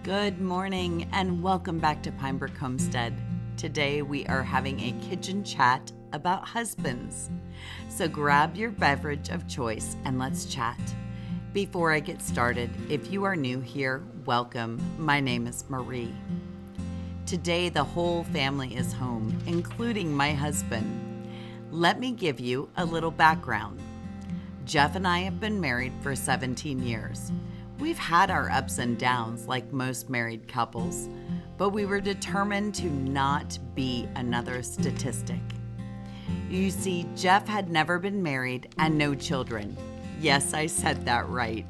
Good morning and welcome back to Pinebrook Homestead. Today we are having a kitchen chat about husbands. So grab your beverage of choice and let's chat. Before I get started, if you are new here, welcome. My name is Marie. Today the whole family is home, including my husband. Let me give you a little background. Jeff and I have been married for 17 years. We've had our ups and downs like most married couples, but we were determined to not be another statistic. You see, Jeff had never been married and no children. Yes, I said that right.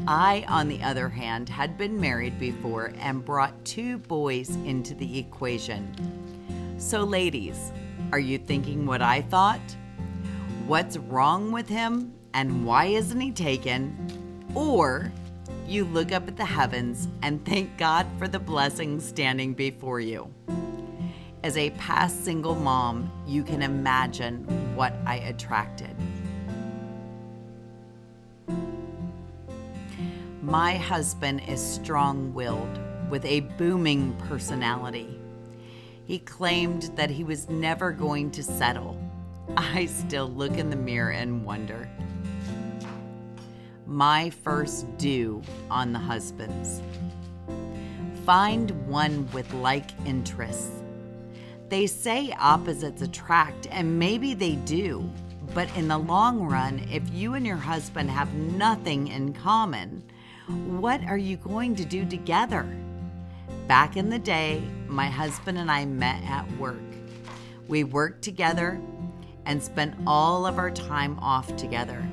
I, on the other hand, had been married before and brought 2 boys into the equation. So ladies, are you thinking what I thought? What's wrong with him and why isn't he taken? Or you look up at the heavens and thank God for the blessings standing before you. As a past single mom, you can imagine what I attracted. My husband is strong-willed with a booming personality. He claimed that he was never going to settle. I still look in the mirror and wonder. My first do on the husbands. Find one with like interests. They say opposites attract, and maybe they do, but in the long run, if you and your husband have nothing in common, what are you going to do together? Back in the day, my husband and I met at work. We worked together and spent all of our time off together.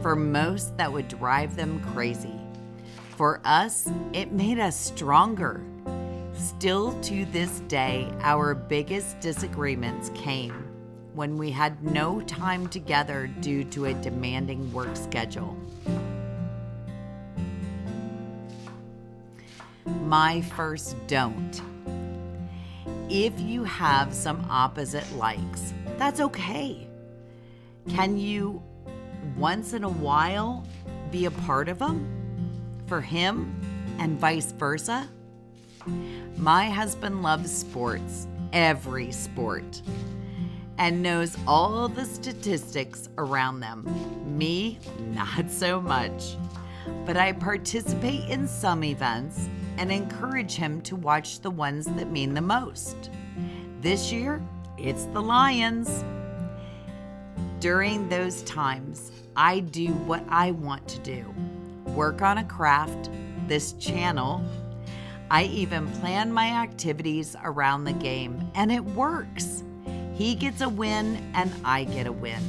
For most, that would drive them crazy. For us, it made us stronger. Still to this day, our biggest disagreements came when we had no time together due to a demanding work schedule. My first don't. If you have some opposite likes, that's okay. Can you once in a while be a part of them for him and vice versa? My husband loves sports, every sport, and knows all the statistics around them. Me, not so much. But I participate in some events and encourage him to watch the ones that mean the most. This year, it's the Lions. During those times, I do what I want to do. Work on a craft, this channel. I even plan my activities around the game, and it works. He gets a win, and I get a win.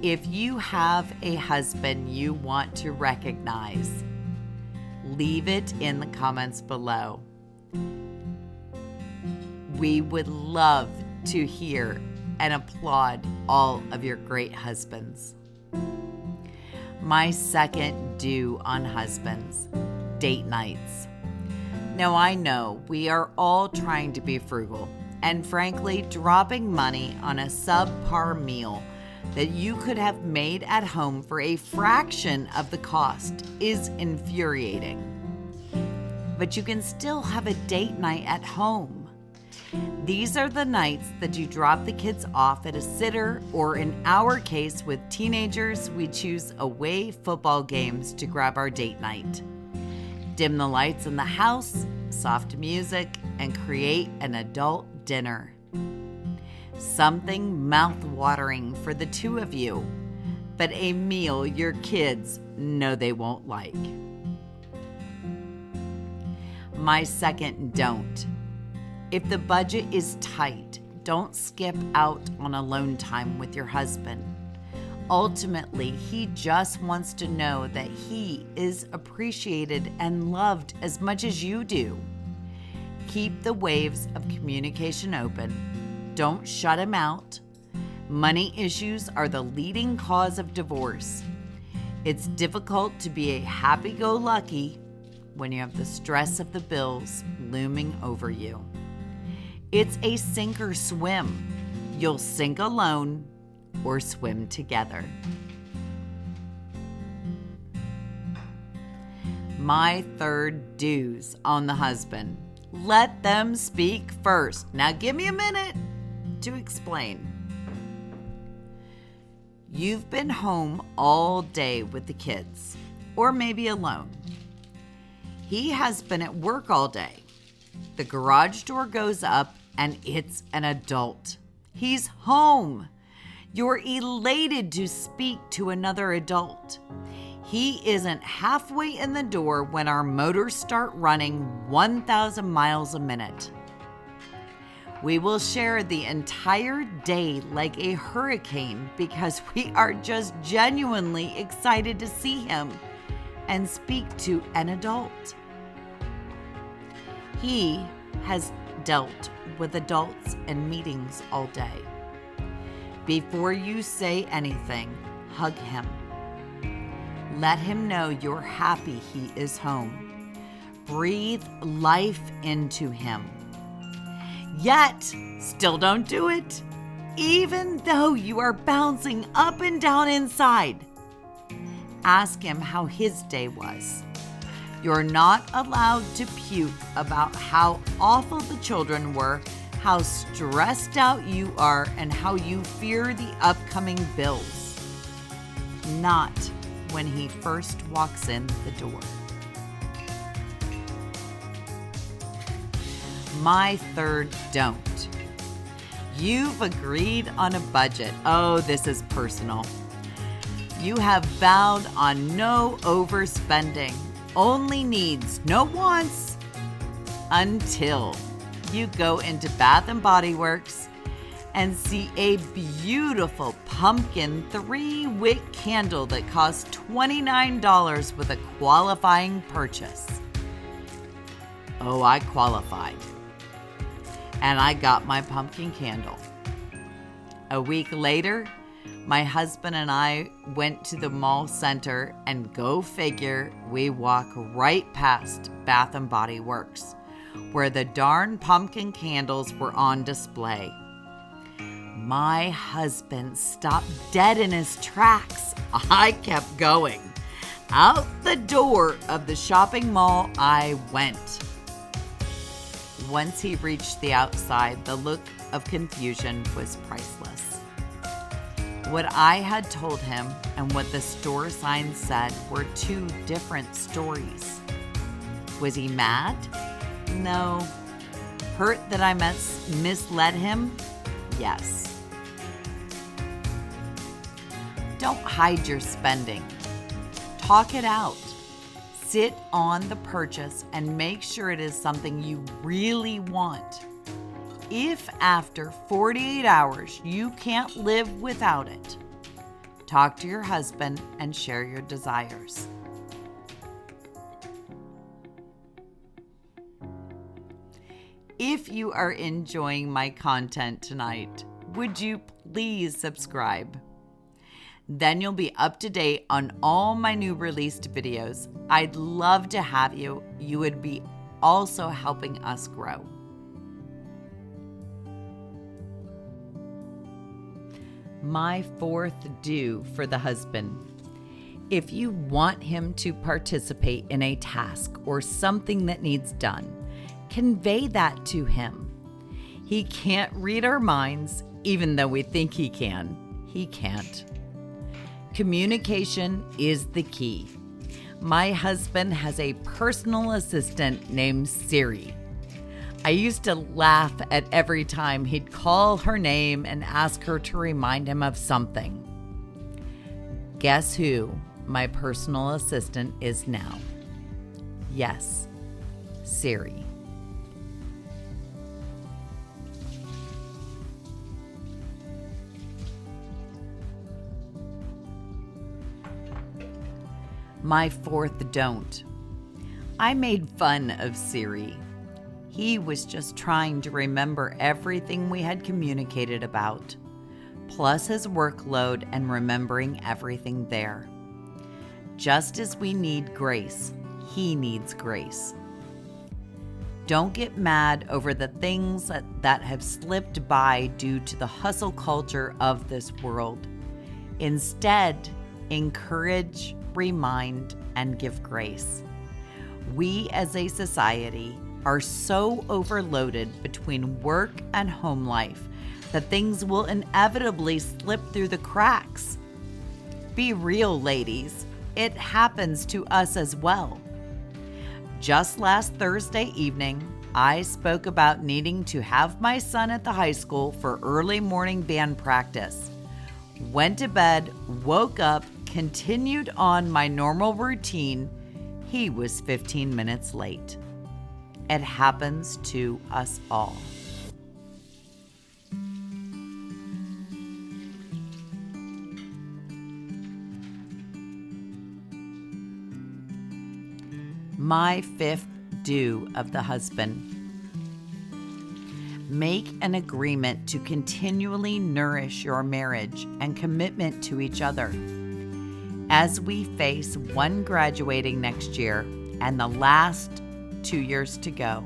If you have a husband you want to recognize, leave it in the comments below. We would love to hear and applaud all of your great husbands. My second do on husbands, date nights. Now I know we are all trying to be frugal, and frankly, dropping money on a subpar meal that you could have made at home for a fraction of the cost is infuriating. But you can still have a date night at home. These are the nights that you drop the kids off at a sitter, or in our case with teenagers, we choose away football games to grab our date night. Dim the lights in the house, soft music, and create an adult dinner. Something mouth-watering for the 2 of you, but a meal your kids know they won't like. My second don't. If the budget is tight, don't skip out on alone time with your husband. Ultimately, he just wants to know that he is appreciated and loved as much as you do. Keep the waves of communication open. Don't shut him out. Money issues are the leading cause of divorce. It's difficult to be a happy-go-lucky when you have the stress of the bills looming over you. It's a sink or swim. You'll sink alone or swim together. My third do's on the husband. Let them speak first. Now give me a minute to explain. You've been home all day with the kids, or maybe alone. He has been at work all day. The garage door goes up and it's an adult. He's home. You're elated to speak to another adult. He isn't halfway in the door when our motors start running 1,000 miles a minute. We will share the entire day like a hurricane because we are just genuinely excited to see him and speak to an adult. He has dealt with adults in meetings all day. Before you say anything, hug him. Let him know you're happy he is home. Breathe life into him. Yet, still don't do it, even though you are bouncing up and down inside. Ask him how his day was. You're not allowed to puke about how awful the children were, how stressed out you are, and how you fear the upcoming bills. Not when he first walks in the door. My third don't. You've agreed on a budget. Oh, this is personal. You have vowed on no overspending, only needs, no wants, until you go into Bath and Body Works and see a beautiful pumpkin 3-wick candle that costs $29 with a qualifying purchase. Oh, I qualified. And I got my pumpkin candle. A week later, my husband and I went to the mall center, and go figure, we walk right past Bath and Body Works, where the darn pumpkin candles were on display. My husband stopped dead in his tracks. I kept going. Out the door of the shopping mall I went. Once he reached the outside, the look of confusion was priceless. What I had told him and what the store sign said were two different stories. Was he mad? No. Hurt that I misled him? Yes. Don't hide your spending. Talk it out. Sit on the purchase and make sure it is something you really want. If after 48 hours you can't live without it, talk to your husband and share your desires. If you are enjoying my content tonight, would you please subscribe? Then you'll be up to date on all my new released videos. I'd love to have you. You would be also helping us grow. My fourth do for the husband. If you want him to participate in a task or something that needs done, convey that to him. He can't read our minds, even though we think he can. He can't. Communication is the key. My husband has a personal assistant named Siri. I used to laugh at every time he'd call her name and ask her to remind him of something. Guess who my personal assistant is now? Yes, Siri. My fourth don't. I made fun of Siri. He was just trying to remember everything we had communicated about, plus his workload and remembering everything there. Just as we need grace, he needs grace. Don't get mad over the things that have slipped by due to the hustle culture of this world. Instead, encourage, remind, and give grace. We as a society are so overloaded between work and home life that things will inevitably slip through the cracks. Be real, ladies. It happens to us as well. Just last Thursday evening, I spoke about needing to have my son at the high school for early morning band practice. Went to bed, woke up, continued on my normal routine. He was 15 minutes late. It happens to us all. My fifth do of the husband. Make an agreement to continually nourish your marriage and commitment to each other. As we face one graduating next year and the last 2 years to go,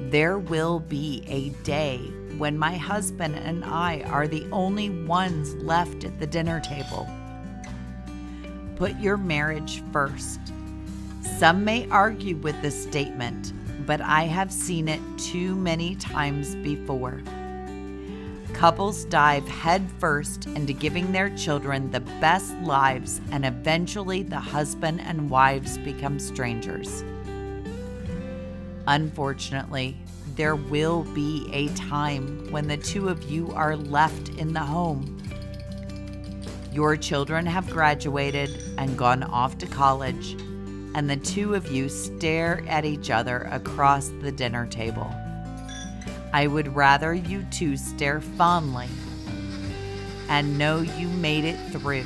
there will be a day when my husband and I are the only ones left at the dinner table. Put your marriage first. Some may argue with this statement, but I have seen it too many times before. Couples dive headfirst into giving their children the best lives, and eventually the husband and wives become strangers. Unfortunately, there will be a time when the two of you are left in the home. Your children have graduated and gone off to college, and the two of you stare at each other across the dinner table. I would rather you two stare fondly and know you made it through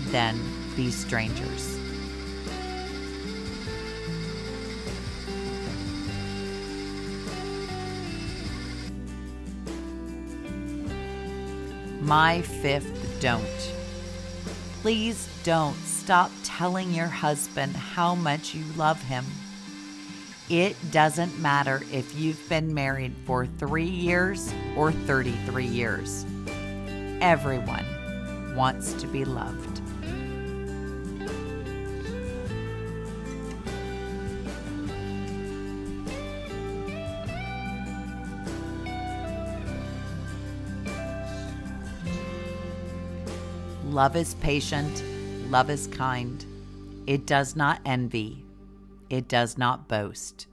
than be strangers. My fifth don't. Please don't stop telling your husband how much you love him. It doesn't matter if you've been married for 3 years or 33 years. Everyone wants to be loved. Love is patient. Love is kind. It does not envy. It does not boast.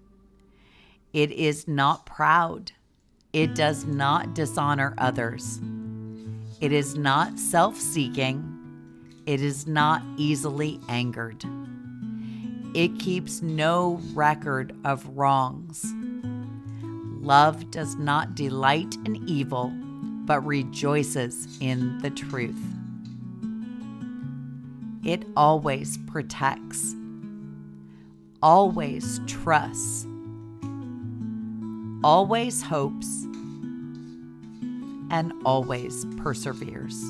It is not proud. It does not dishonor others. It is not self-seeking. It is not easily angered. It keeps no record of wrongs. Love does not delight in evil, but rejoices in the truth. It always protects, always trusts, always hopes, and always perseveres.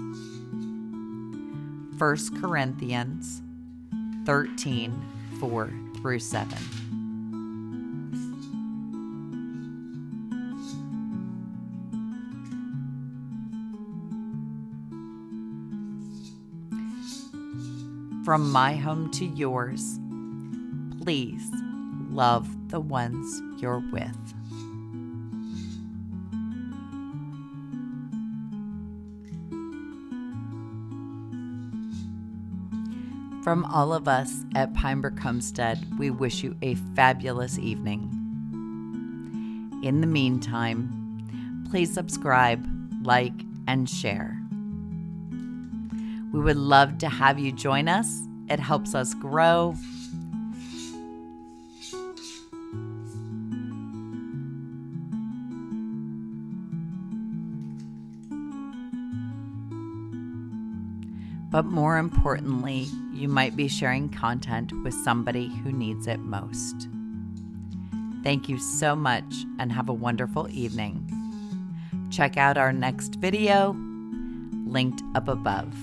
1 Corinthians 13:4-7. From my home to yours, please love the ones you're with. From all of us at Pinebrook Homestead, we wish you a fabulous evening. In the meantime, please subscribe, like, and share. We would love to have you join us. It helps us grow. But more importantly, you might be sharing content with somebody who needs it most. Thank you so much and have a wonderful evening. Check out our next video, linked up above.